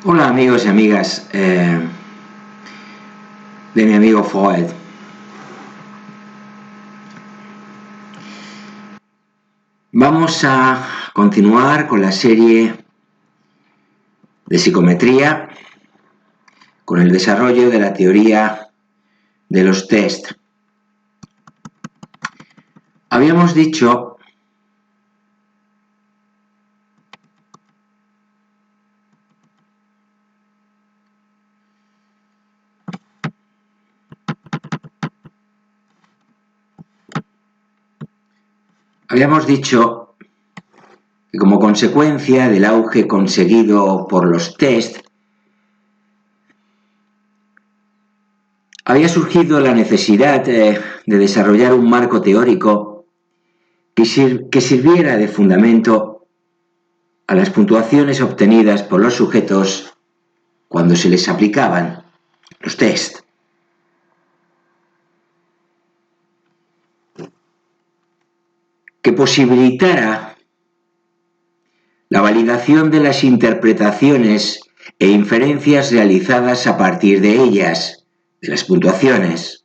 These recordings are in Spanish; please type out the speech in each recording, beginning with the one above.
Hola amigos y amigas de mi amigo Freud. Vamos a continuar con la serie de psicometría con el desarrollo de la teoría de los test. Habíamos dicho que como consecuencia del auge conseguido por los test, había surgido la necesidad de desarrollar un marco teórico que sirviera de fundamento a las puntuaciones obtenidas por los sujetos cuando se les aplicaban los test. Que posibilitara la validación de las interpretaciones e inferencias realizadas a partir de ellas, de las puntuaciones,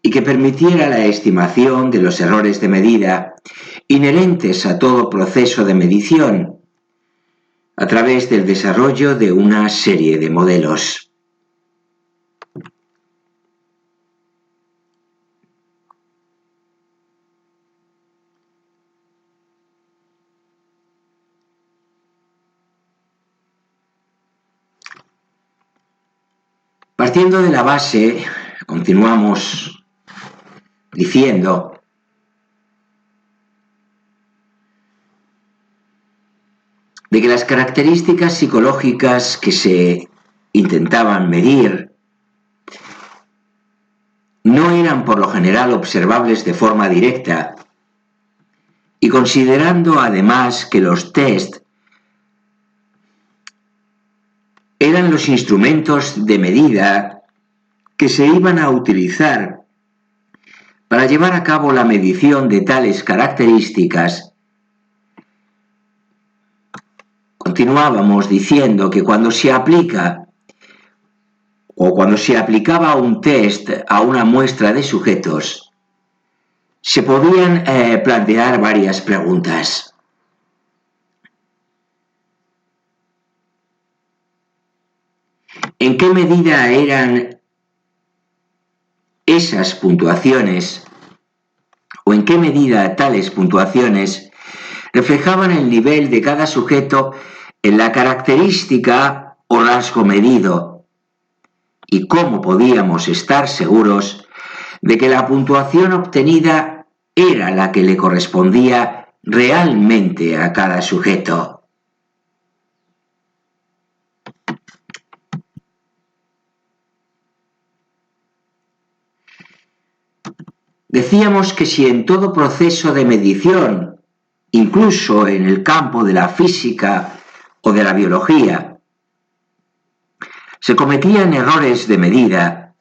y que permitiera la estimación de los errores de medida inherentes a todo proceso de medición a través del desarrollo de una serie de modelos. Partiendo de la base, continuamos diciendo de que las características psicológicas que se intentaban medir no eran por lo general observables de forma directa, y considerando además que los test eran los instrumentos de medida que se iban a utilizar para llevar a cabo la medición de tales características, continuábamos diciendo que cuando se aplicaba un test a una muestra de sujetos, se podían plantear varias preguntas. ¿En qué medida eran esas puntuaciones o en qué medida tales puntuaciones reflejaban el nivel de cada sujeto en la característica o rasgo medido? ¿Y cómo podíamos estar seguros de que la puntuación obtenida era la que le correspondía realmente a cada sujeto? Decíamos que si en todo proceso de medición, incluso en el campo de la física o de la biología, se cometían errores de medida,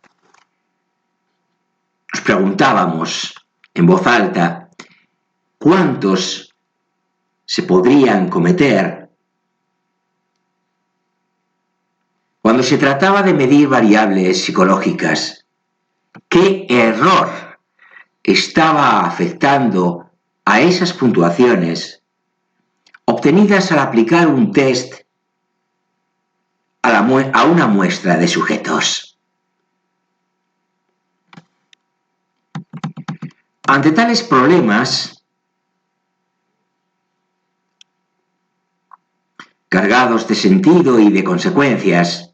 nos preguntábamos en voz alta, ¿cuántos se podrían cometer? Cuando se trataba de medir variables psicológicas, ¿qué error estaba afectando a esas puntuaciones obtenidas al aplicar un test a una muestra de sujetos? Ante tales problemas, cargados de sentido y de consecuencias,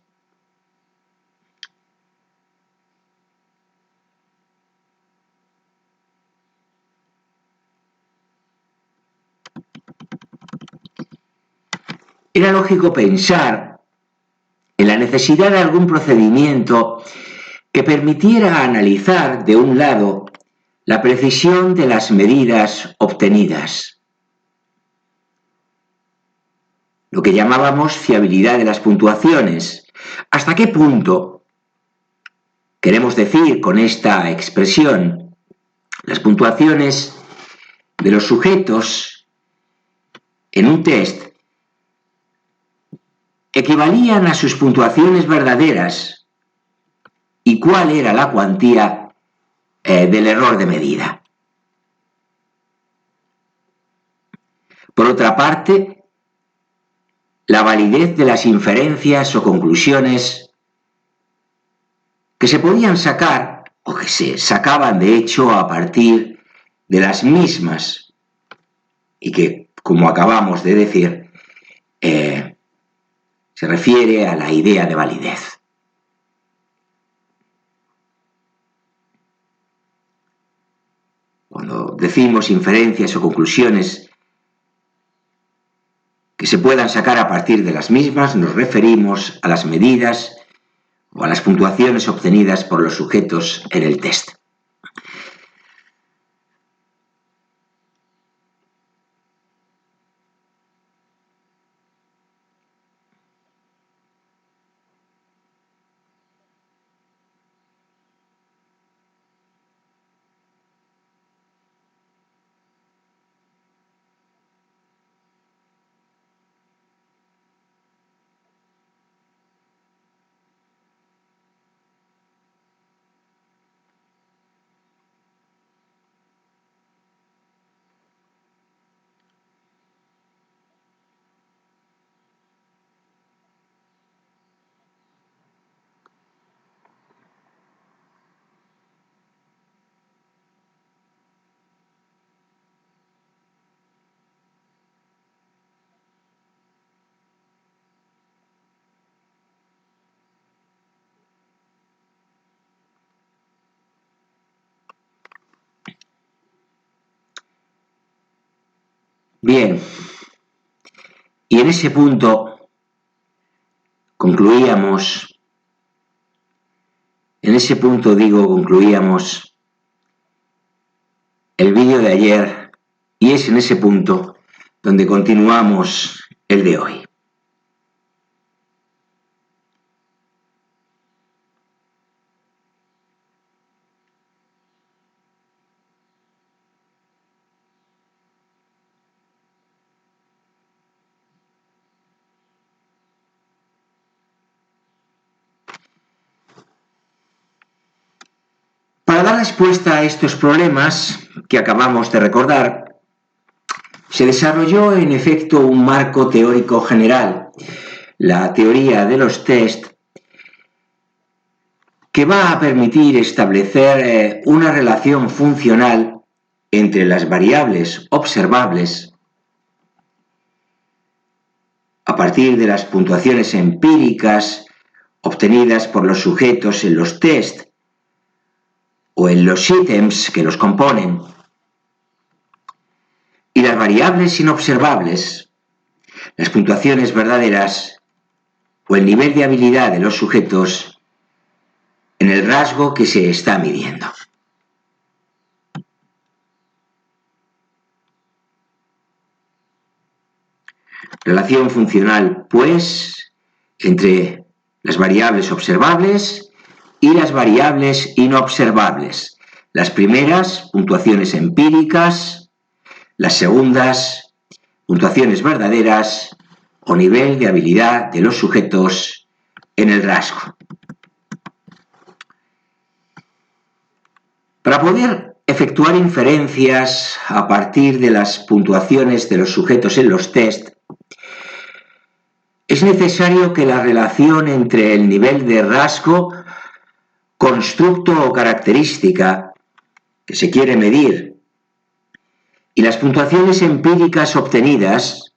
era lógico pensar en la necesidad de algún procedimiento que permitiera analizar, de un lado, la precisión de las medidas obtenidas, lo que llamábamos fiabilidad de las puntuaciones. ¿Hasta qué punto queremos decir con esta expresión las puntuaciones de los sujetos en un test equivalían a sus puntuaciones verdaderas y cuál era la cuantía del error de medida. Por otra parte, la validez de las inferencias o conclusiones que se podían sacar o que se sacaban de hecho a partir de las mismas y que, como acabamos de decir, se refiere a la idea de validez. Cuando decimos inferencias o conclusiones que se puedan sacar a partir de las mismas, nos referimos a las medidas o a las puntuaciones obtenidas por los sujetos en el test. Bien, y en ese punto concluíamos el vídeo de ayer y es en ese punto donde continuamos el de hoy. Para dar respuesta a estos problemas que acabamos de recordar, se desarrolló en efecto un marco teórico general, la teoría de los test, que va a permitir establecer una relación funcional entre las variables observables a partir de las puntuaciones empíricas obtenidas por los sujetos en los test o en los ítems que los componen, y las variables inobservables, las puntuaciones verdaderas o el nivel de habilidad de los sujetos en el rasgo que se está midiendo. Relación funcional, pues, entre las variables observables y las variables inobservables. Las primeras, puntuaciones empíricas; las segundas, puntuaciones verdaderas o nivel de habilidad de los sujetos en el rasgo. Para poder efectuar inferencias a partir de las puntuaciones de los sujetos en los test, es necesario que la relación entre el nivel de rasgo, constructo o característica que se quiere medir y las puntuaciones empíricas obtenidas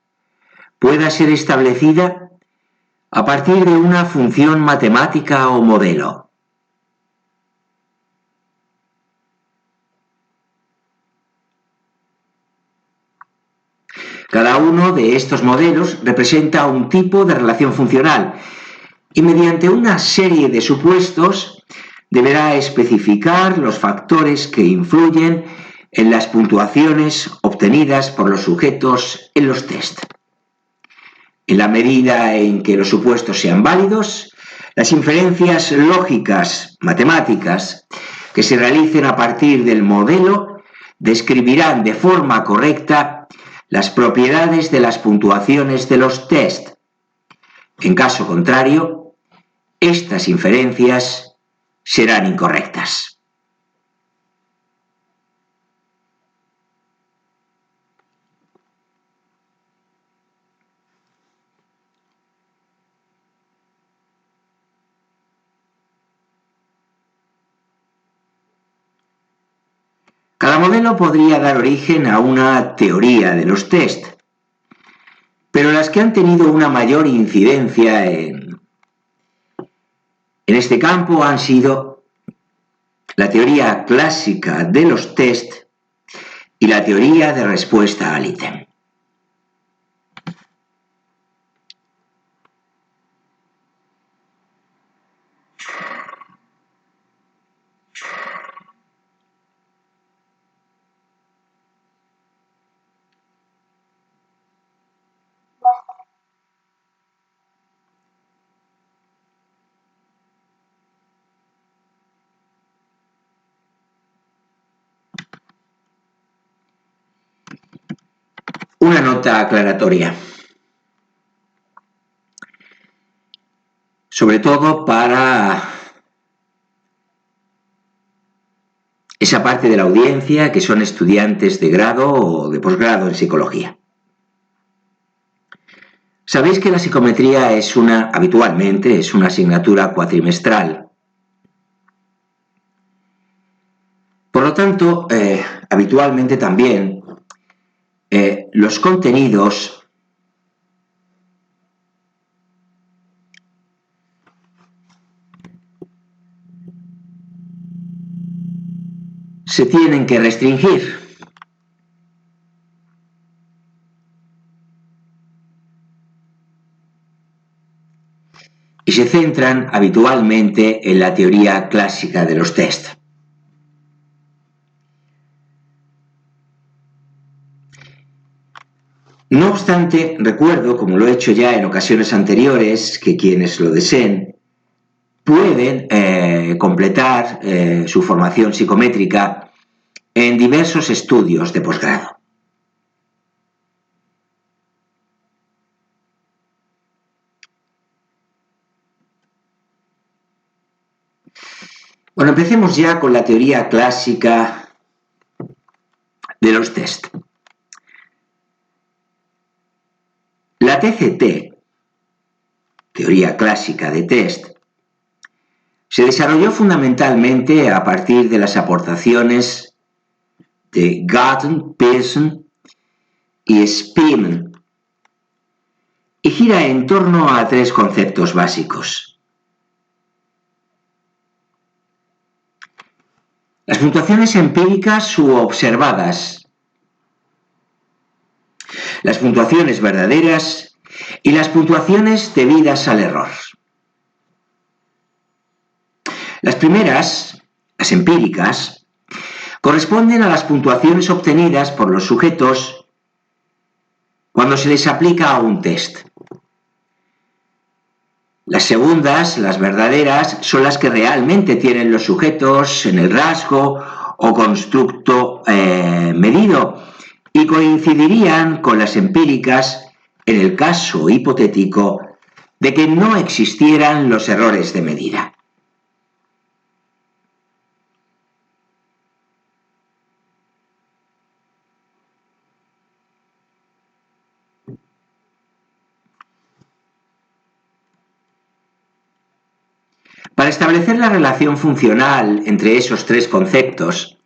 pueda ser establecida a partir de una función matemática o modelo. Cada uno de estos modelos representa un tipo de relación funcional y mediante una serie de supuestos deberá especificar los factores que influyen en las puntuaciones obtenidas por los sujetos en los test. En la medida en que los supuestos sean válidos, las inferencias lógicas matemáticas que se realicen a partir del modelo describirán de forma correcta las propiedades de las puntuaciones de los test En caso contrario, estas inferencias serán incorrectas. Cada modelo podría dar origen a una teoría de los test, pero las que han tenido una mayor incidencia en este campo han sido la teoría clásica de los test y la teoría de respuesta al ítem. Una nota aclaratoria, sobre todo para esa parte de la audiencia que son estudiantes de grado o de posgrado en psicología. Sabéis que la psicometría habitualmente es una asignatura cuatrimestral. Por lo tanto, habitualmente también los contenidos se tienen que restringir. Y se centran habitualmente en la teoría clásica de los test. No obstante, recuerdo, como lo he hecho ya en ocasiones anteriores, que quienes lo deseen pueden completar su formación psicométrica en diversos estudios de posgrado. Bueno, empecemos ya con la teoría clásica de los test. La TCT, teoría clásica de test, se desarrolló fundamentalmente a partir de las aportaciones de Galton, Pearson y Spearman y gira en torno a tres conceptos básicos. Las puntuaciones empíricas u observadas, las puntuaciones verdaderas y las puntuaciones debidas al error. Las primeras, las empíricas, corresponden a las puntuaciones obtenidas por los sujetos cuando se les aplica un test. Las segundas, las verdaderas, son las que realmente tienen los sujetos en el rasgo o constructo medido y coincidirían con las empíricas en el caso hipotético de que no existieran los errores de medida. Para establecer la relación funcional entre esos tres conceptos,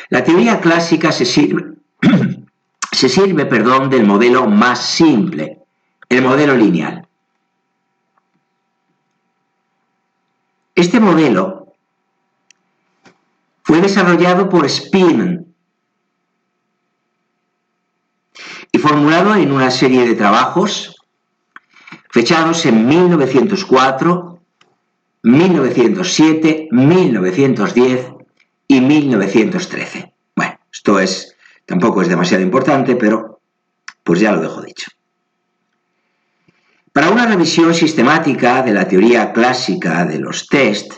la teoría clásica se sirve del modelo más simple, el modelo lineal. Este modelo fue desarrollado por Spearman y formulado en una serie de trabajos fechados en 1904, 1907, 1910 y 1913. Bueno, esto tampoco es demasiado importante, pero pues ya lo dejo dicho. Para una revisión sistemática de la teoría clásica de los test,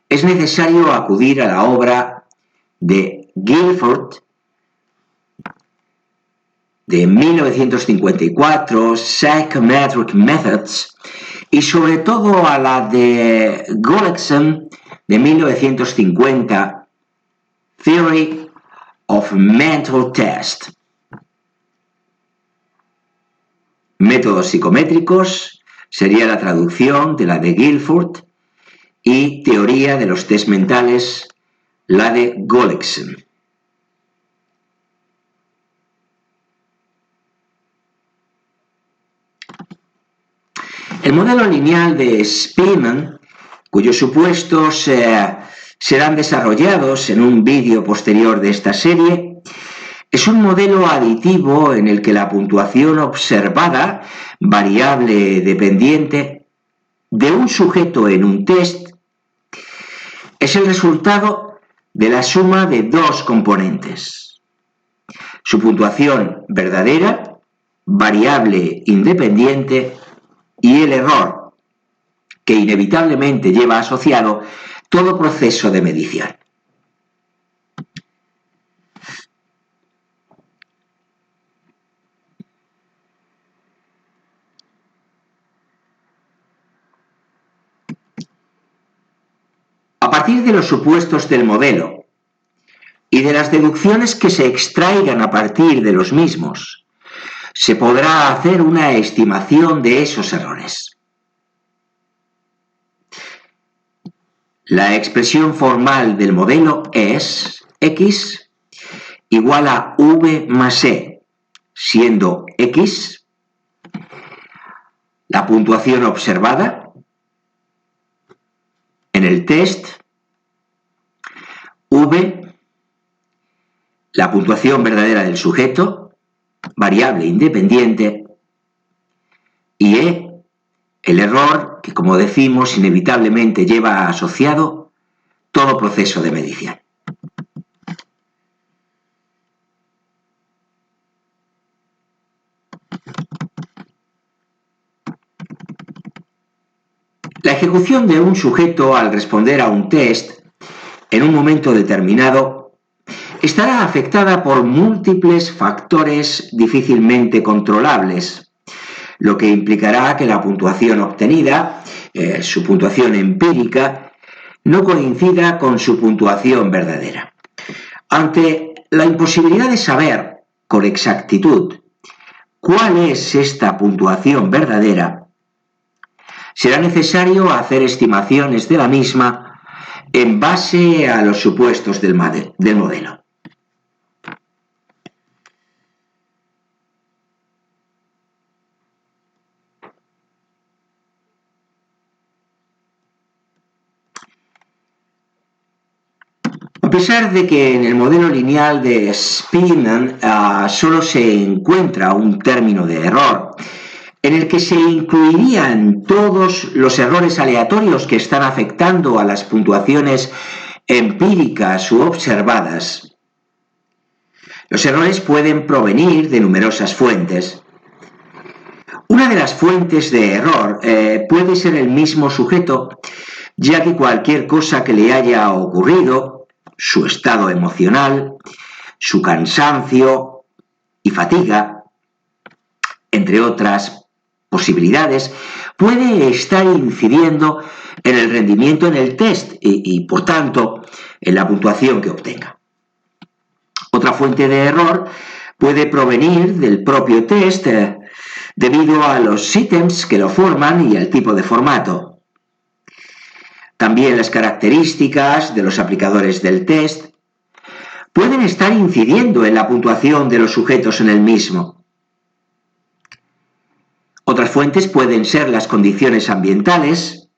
es necesario acudir a la obra de Guilford de 1954, Psychometric Methods, y sobre todo a la de Gullickson de 1950, Theory of Mental Test. Métodos psicométricos sería la traducción de la de Guilford y teoría de los test mentales, la de Gullickson. El modelo lineal de Spearman, cuyos supuestos serán desarrollados en un vídeo posterior de esta serie, es un modelo aditivo en el que la puntuación observada, variable dependiente, de un sujeto en un test, es el resultado de la suma de dos componentes: su puntuación verdadera, variable independiente, y el error, que inevitablemente lleva asociado todo proceso de medición. A partir de los supuestos del modelo y de las deducciones que se extraigan a partir de los mismos, se podrá hacer una estimación de esos errores. La expresión formal del modelo es X igual a V más E, siendo X la puntuación observada en el test, V la puntuación verdadera del sujeto, variable independiente, y E el error que, como decimos, inevitablemente lleva asociado todo proceso de medición. La ejecución de un sujeto al responder a un test en un momento determinado estará afectada por múltiples factores difícilmente controlables, lo que implicará que la puntuación obtenida, su puntuación empírica, no coincida con su puntuación verdadera. Ante la imposibilidad de saber con exactitud cuál es esta puntuación verdadera, será necesario hacer estimaciones de la misma en base a los supuestos del modelo. A pesar de que en el modelo lineal de Spearman solo se encuentra un término de error, en el que se incluirían todos los errores aleatorios que están afectando a las puntuaciones empíricas u observadas, los errores pueden provenir de numerosas fuentes. Una de las fuentes de error puede ser el mismo sujeto, ya que cualquier cosa que le haya ocurrido, su estado emocional, su cansancio y fatiga, entre otras posibilidades, puede estar incidiendo en el rendimiento en el test y por tanto, en la puntuación que obtenga. Otra fuente de error puede provenir del propio test debido a los ítems que lo forman y al tipo de formato. También las características de los aplicadores del test pueden estar incidiendo en la puntuación de los sujetos en el mismo. Otras fuentes pueden ser las condiciones ambientales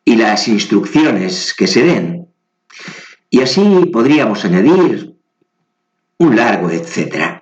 y las instrucciones que se den. Y así podríamos añadir un largo etcétera.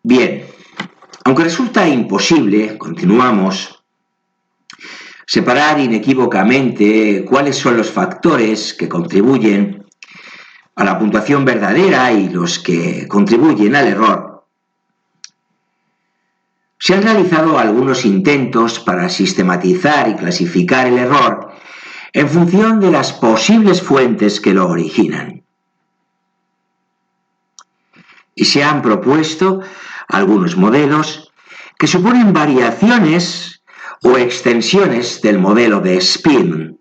Bien, aunque resulta imposible, continuamos, separar inequívocamente cuáles son los factores que contribuyen a la puntuación verdadera y los que contribuyen al error. Se han realizado algunos intentos para sistematizar y clasificar el error en función de las posibles fuentes que lo originan. Y se han propuesto algunos modelos que suponen variaciones o extensiones del modelo de Spearman.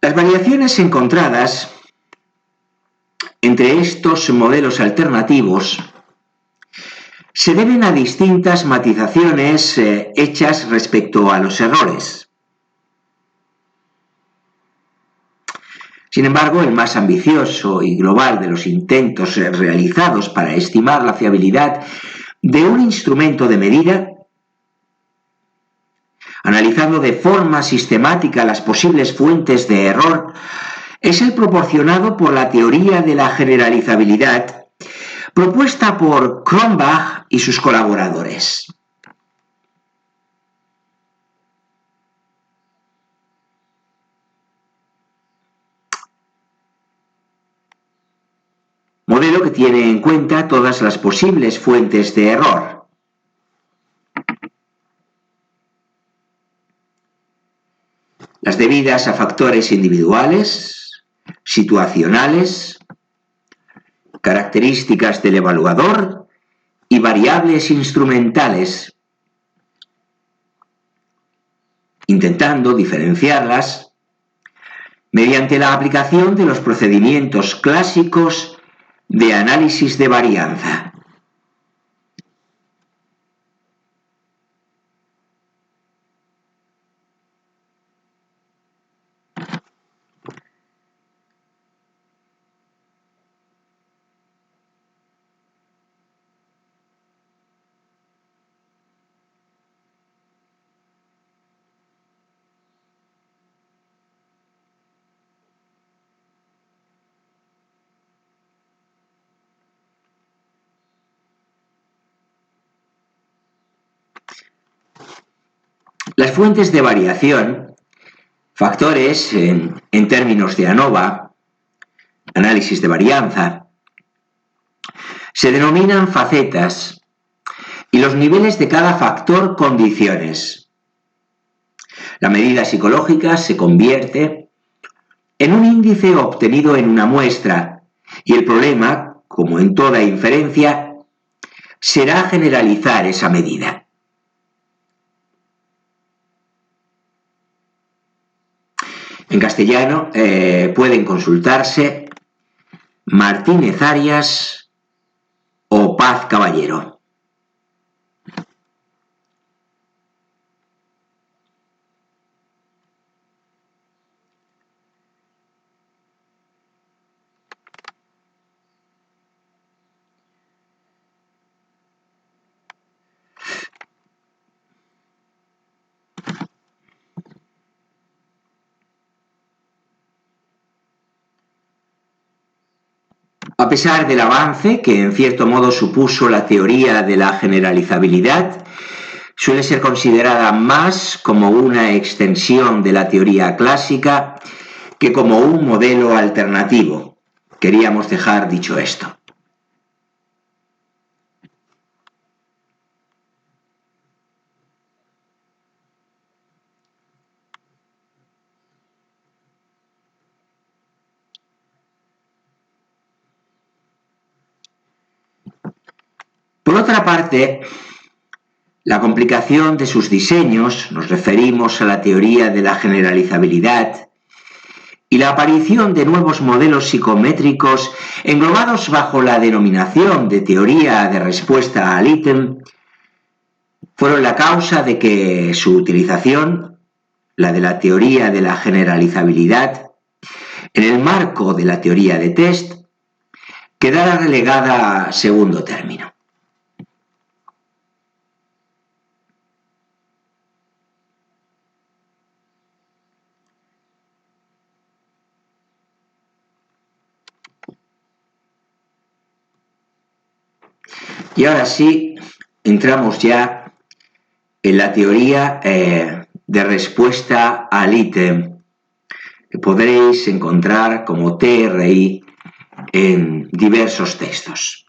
Las variaciones encontradas entre estos modelos alternativos se deben a distintas matizaciones hechas respecto a los errores. Sin embargo, el más ambicioso y global de los intentos realizados para estimar la fiabilidad de un instrumento de medida, analizando de forma sistemática las posibles fuentes de error, es el proporcionado por la teoría de la generalizabilidad propuesta por Cronbach y sus colaboradores. Modelo que tiene en cuenta todas las posibles fuentes de error. Las debidas a factores individuales, situacionales, características del evaluador y variables instrumentales, intentando diferenciarlas mediante la aplicación de los procedimientos clásicos de análisis de varianza. Las fuentes de variación, factores en términos de ANOVA, análisis de varianza, se denominan facetas y los niveles de cada factor condiciones. La medida psicológica se convierte en un índice obtenido en una muestra y el problema, como en toda inferencia, será generalizar esa medida. En castellano pueden consultarse Martínez Arias o Paz Caballero. A pesar del avance que en cierto modo supuso la teoría de la generalizabilidad, suele ser considerada más como una extensión de la teoría clásica que como un modelo alternativo. Queríamos dejar dicho esto. Por otra parte, la complicación de sus diseños, nos referimos a la teoría de la generalizabilidad, y la aparición de nuevos modelos psicométricos englobados bajo la denominación de teoría de respuesta al ítem, fueron la causa de que su utilización, la de la teoría de la generalizabilidad, en el marco de la teoría de test, quedara relegada a segundo término. Y ahora sí, entramos ya en la teoría de respuesta al ítem, que podréis encontrar como TRI en diversos textos.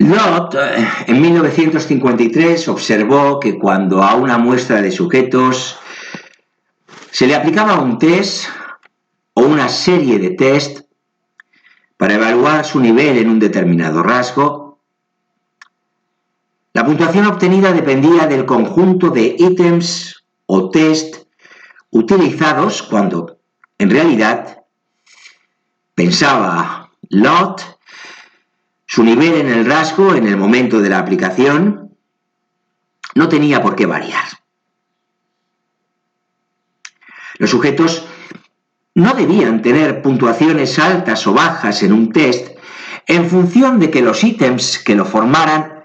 Lott, en 1953, observó que cuando a una muestra de sujetos se le aplicaba un test o una serie de test para evaluar su nivel en un determinado rasgo, la puntuación obtenida dependía del conjunto de ítems o test utilizados cuando, en realidad, pensaba Lott, su nivel en el rasgo en el momento de la aplicación no tenía por qué variar. Los sujetos no debían tener puntuaciones altas o bajas en un test en función de que los ítems que lo formaran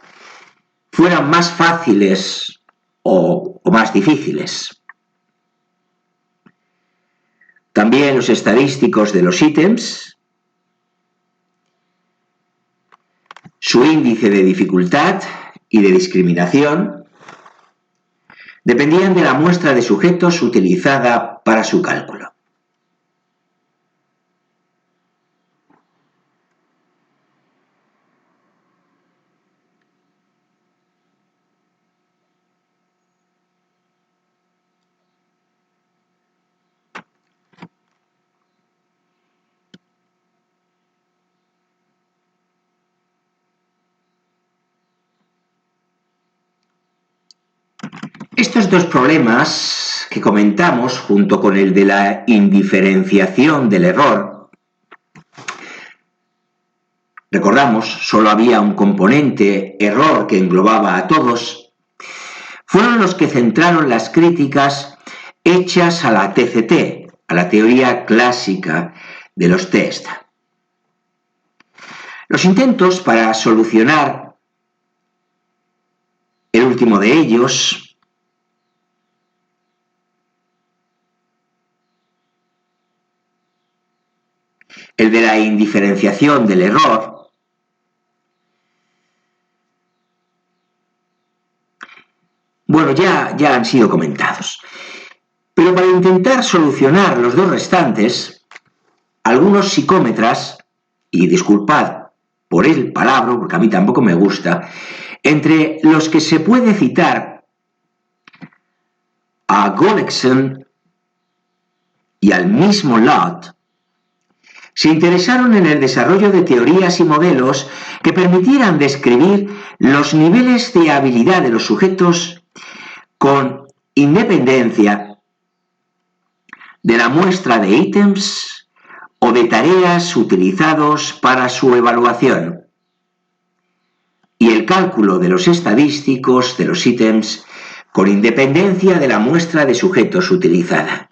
fueran más fáciles o más difíciles. También los estadísticos de los ítems, su índice de dificultad y de discriminación, dependían de la muestra de sujetos utilizada para su cálculo. Estos dos problemas que comentamos, junto con el de la indiferenciación del error, recordamos, solo había un componente error que englobaba a todos, fueron los que centraron las críticas hechas a la TCT, a la teoría clásica de los test. Los intentos para solucionar el último de ellos, el de la indiferenciación del error, bueno, ya han sido comentados. Pero para intentar solucionar los dos restantes, algunos psicómetras, y disculpad por el palabra, porque a mí tampoco me gusta, entre los que se puede citar a Gullikson y al mismo Lott, se interesaron en el desarrollo de teorías y modelos que permitieran describir los niveles de habilidad de los sujetos con independencia de la muestra de ítems o de tareas utilizados para su evaluación, y el cálculo de los estadísticos de los ítems con independencia de la muestra de sujetos utilizada.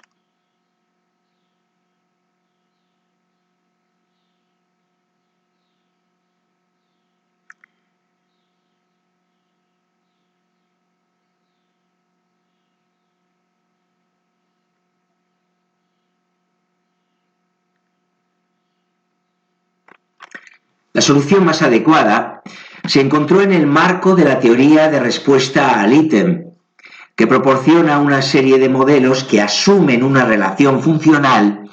La solución más adecuada se encontró en el marco de la teoría de respuesta al ítem, que proporciona una serie de modelos que asumen una relación funcional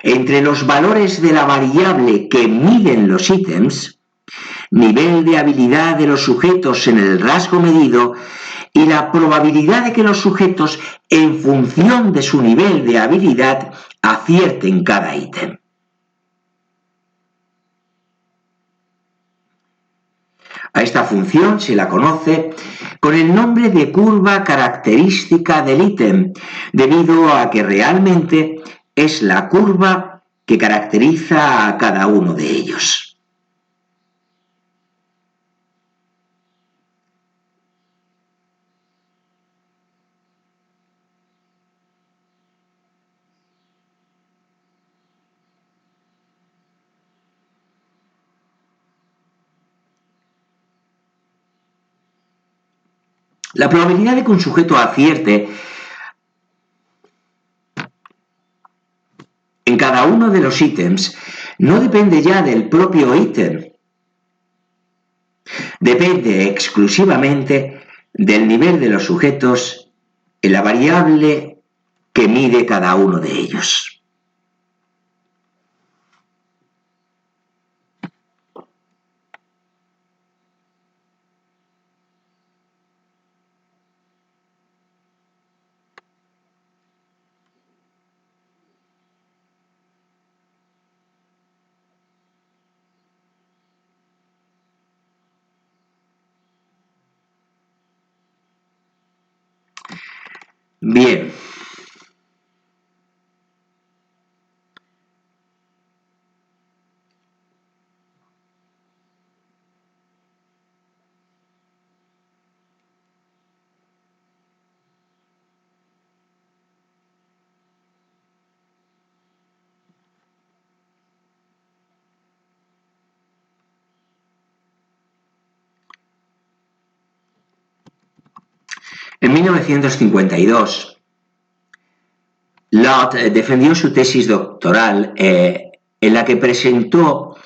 entre los valores de la variable que miden los ítems, nivel de habilidad de los sujetos en el rasgo medido y la probabilidad de que los sujetos, en función de su nivel de habilidad, acierten cada ítem. A esta función se la conoce con el nombre de curva característica del ítem, debido a que realmente es la curva que caracteriza a cada uno de ellos. La probabilidad de que un sujeto acierte en cada uno de los ítems no depende ya del propio ítem, depende exclusivamente del nivel de los sujetos en la variable que mide cada uno de ellos. Bien. En 1952, Lott defendió su tesis doctoral en la que presentó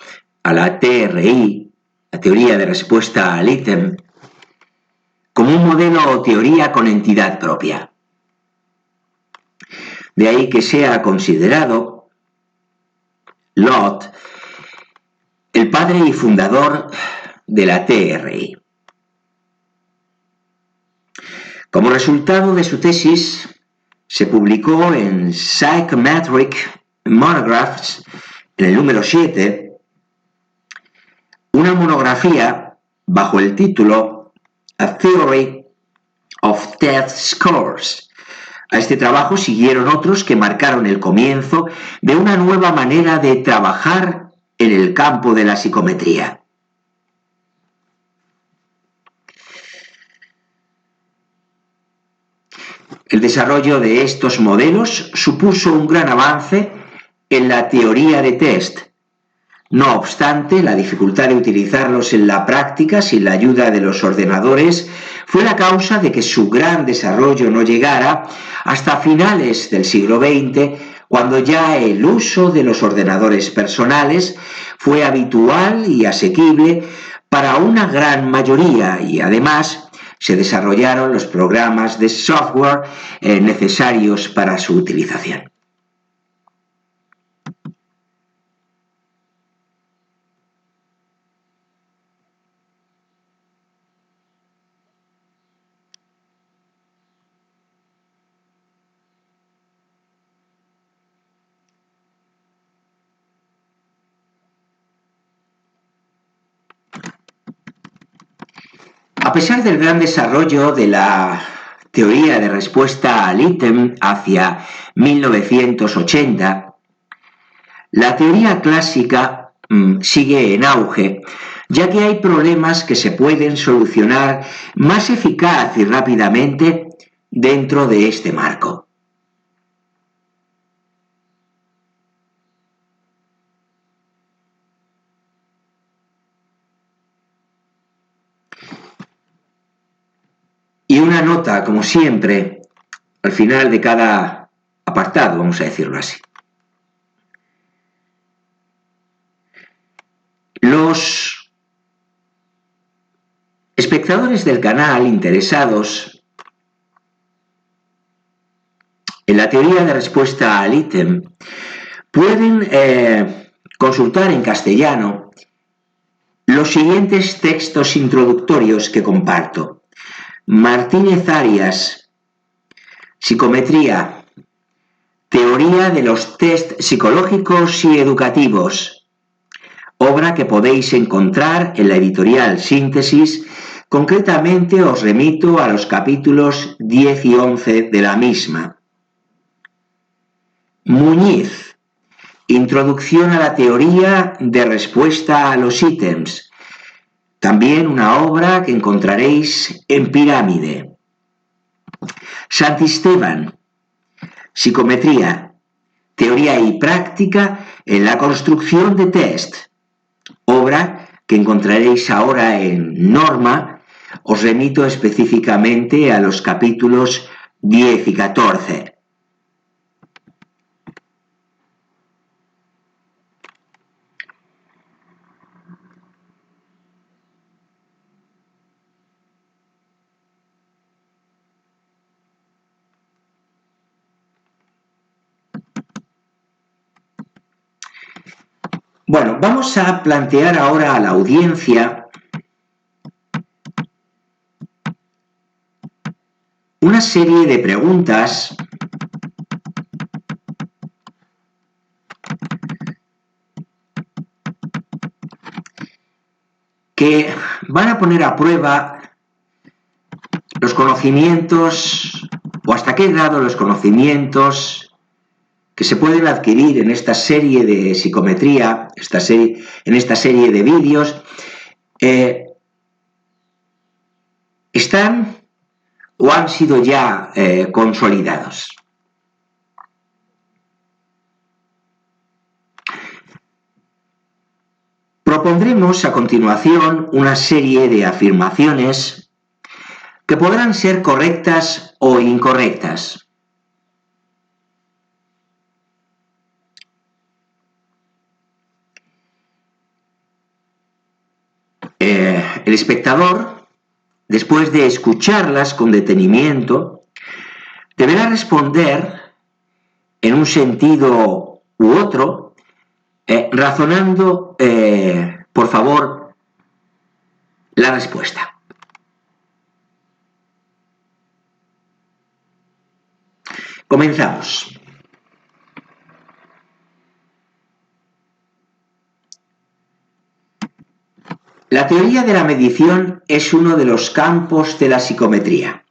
a la TRI, la teoría de respuesta al ítem, como un modelo o teoría con entidad propia. De ahí que sea considerado Lott el padre y fundador de la TRI. Como resultado de su tesis, se publicó en Psychometric Monographs, en el número 7, una monografía bajo el título A Theory of Test Scores. A este trabajo siguieron otros que marcaron el comienzo de una nueva manera de trabajar en el campo de la psicometría. El desarrollo de estos modelos supuso un gran avance en la teoría de test. No obstante, la dificultad de utilizarlos en la práctica sin la ayuda de los ordenadores fue la causa de que su gran desarrollo no llegara hasta finales del siglo XX, cuando ya el uso de los ordenadores personales fue habitual y asequible para una gran mayoría y además se desarrollaron los programas de software necesarios para su utilización. A pesar del gran desarrollo de la teoría de respuesta al ítem hacia 1980, la teoría clásica sigue en auge, ya que hay problemas que se pueden solucionar más eficaz y rápidamente dentro de este marco. Y una nota, como siempre, al final de cada apartado, vamos a decirlo así. Los espectadores del canal interesados en la teoría de respuesta al ítem pueden consultar en castellano los siguientes textos introductorios que comparto. Martínez Arias, Psicometría, Teoría de los test psicológicos y educativos, obra que podéis encontrar en la editorial Síntesis. Concretamente os remito a los capítulos 10 y 11 de la misma. Muñiz, Introducción a la teoría de respuesta a los ítems, también una obra que encontraréis en Pirámide. Santisteban, Psicometría, Teoría y Práctica en la construcción de test, obra que encontraréis ahora en Norma, Os remito específicamente a los capítulos 10 y 14. Bueno, vamos a plantear ahora a la audiencia una serie de preguntas que van a poner a prueba los conocimientos, o hasta qué grado los conocimientos que se pueden adquirir en esta serie de psicometría, en esta serie de vídeos, están o han sido ya consolidados. Propondremos a continuación una serie de afirmaciones que podrán ser correctas o incorrectas. El espectador, después de escucharlas con detenimiento, deberá responder en un sentido u otro, razonando, por favor, la respuesta. Comenzamos. La teoría de la medición es uno de los campos de la psicometría.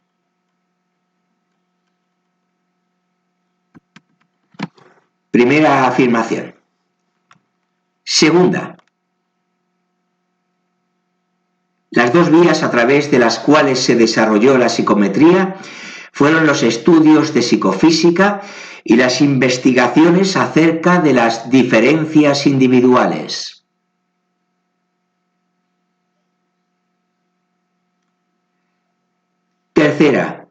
Primera afirmación. Segunda. Las dos vías a través de las cuales se desarrolló la psicometría fueron los estudios de psicofísica y las investigaciones acerca de las diferencias individuales. Tercera.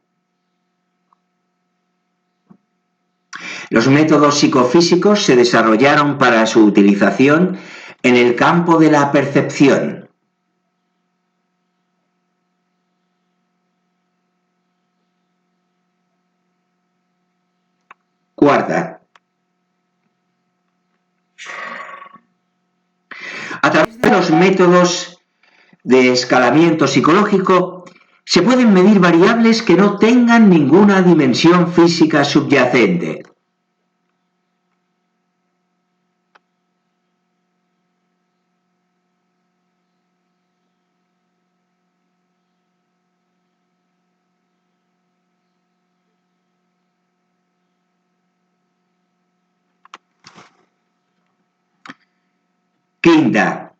Los métodos psicofísicos se desarrollaron para su utilización en el campo de la percepción. Cuarta. A través de los métodos de escalamiento psicológico se pueden medir variables que no tengan ninguna dimensión física subyacente. Quinta.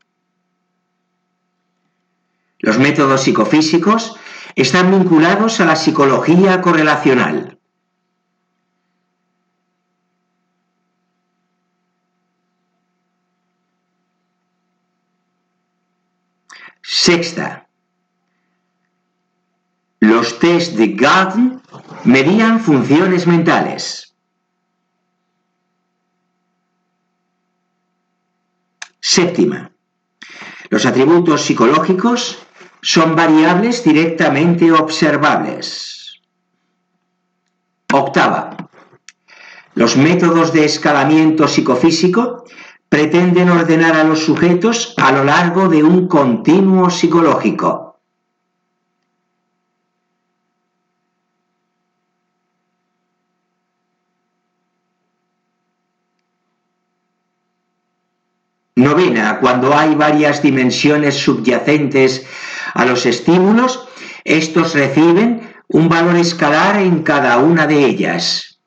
Los métodos psicofísicos están vinculados a la psicología correlacional. Sexta. Los test de Galton medían funciones mentales. Séptima. Los atributos psicológicos son variables directamente observables. Octava. Los métodos de escalamiento psicofísico pretenden ordenar a los sujetos a lo largo de un continuo psicológico. Novena, cuando hay varias dimensiones subyacentes a los estímulos, estos reciben un valor escalar en cada una de ellas.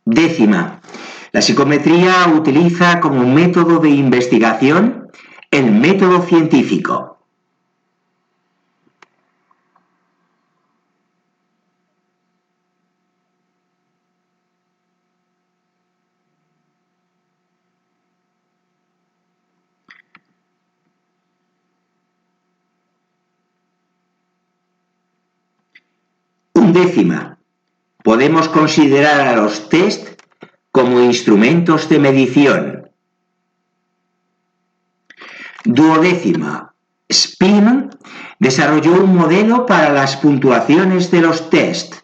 Décima, la psicometría utiliza como método de investigación el método científico. Undécima. Podemos considerar a los test como instrumentos de medición. Duodécima. Spearman desarrolló un modelo para las puntuaciones de los test.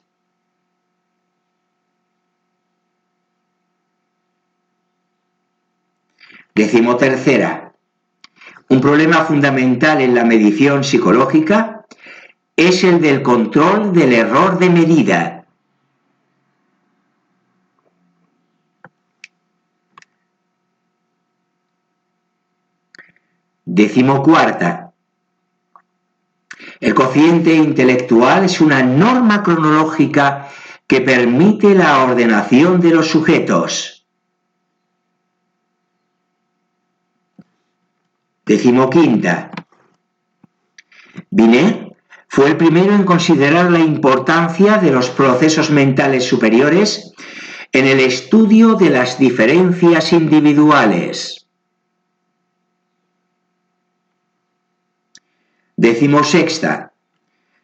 Decimotercera. Un problema fundamental en la medición psicológica es el del control del error de medida. Decimocuarta. El cociente intelectual es una norma cronológica que permite la ordenación de los sujetos. Decimoquinta. Binet fue el primero en considerar la importancia de los procesos mentales superiores en el estudio de las diferencias individuales. Decimosexta.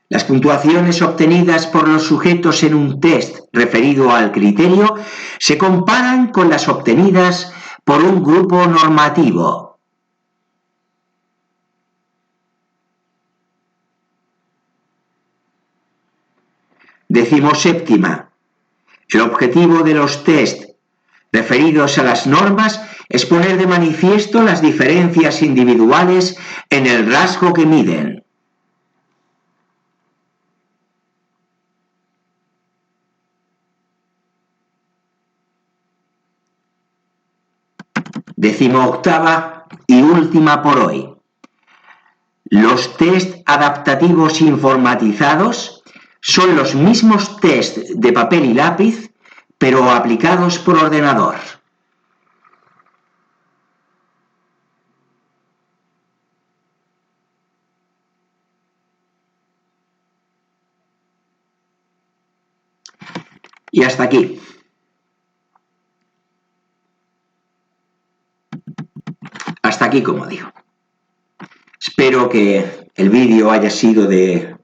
Las puntuaciones obtenidas por los sujetos en un test referido al criterio se comparan con las obtenidas por un grupo normativo. Decimoséptima. El objetivo de los test referidos a las normas es poner de manifiesto las diferencias individuales en el rasgo que miden. Decimoctava y última por hoy. Los test adaptativos informatizados son los mismos test de papel y lápiz, pero aplicados por ordenador. Y hasta aquí. Hasta aquí, como digo. Espero que el vídeo haya sido de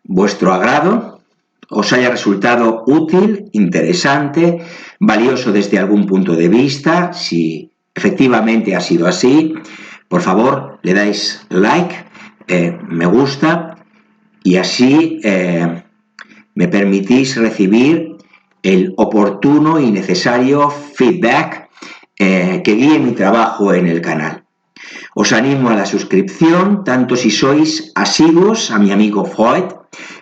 vuestro agrado, os haya resultado útil, interesante, valioso desde algún punto de vista. Si efectivamente ha sido así, por favor, le dais like, me gusta, y así me permitís recibir el oportuno y necesario feedback que guíe mi trabajo en el canal. Os animo a la suscripción, tanto si sois asiduos a mi amigo Freud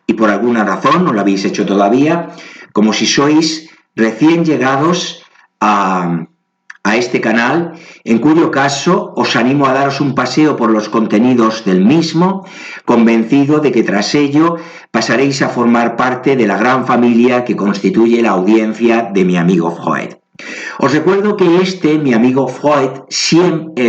y por alguna razón no lo habéis hecho todavía, como si sois recién llegados a este canal, en cuyo caso os animo a daros un paseo por los contenidos del mismo, convencido de que tras ello pasaréis a formar parte de la gran familia que constituye la audiencia de mi amigo Freud. Os recuerdo que mi amigo Freud,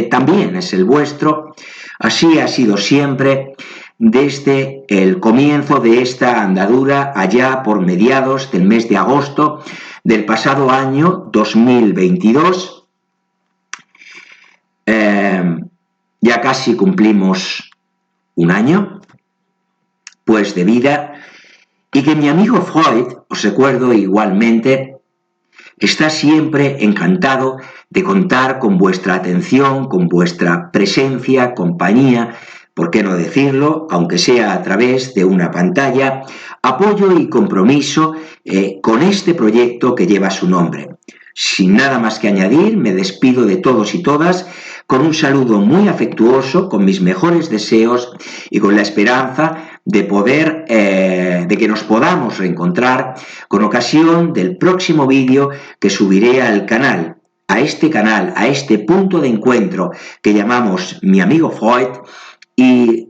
también es el vuestro, así ha sido siempre desde el comienzo de esta andadura allá por mediados del mes de agosto del pasado año 2022. Ya casi cumplimos un año pues de vida, y que mi amigo Freud, os recuerdo igualmente, está siempre encantado de contar con vuestra atención, con vuestra presencia, compañía, por qué no decirlo, aunque sea a través de una pantalla, apoyo y compromiso con este proyecto que lleva su nombre. Sin nada más que añadir, me despido de todos y todas con un saludo muy afectuoso, con mis mejores deseos y con la esperanza de de que nos podamos reencontrar con ocasión del próximo vídeo que subiré al canal, a este punto de encuentro que llamamos Mi Amigo Freud, y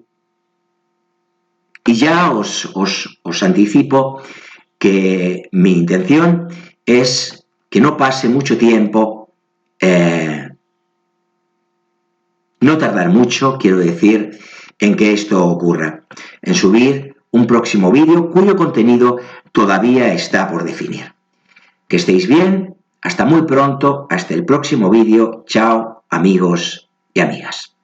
ya os anticipo que mi intención es que no pase mucho tiempo, no tardar mucho, quiero decir, en que esto ocurra, en subir un próximo vídeo cuyo contenido todavía está por definir. Que estéis bien, hasta muy pronto, hasta el próximo vídeo. Chao, amigos y amigas.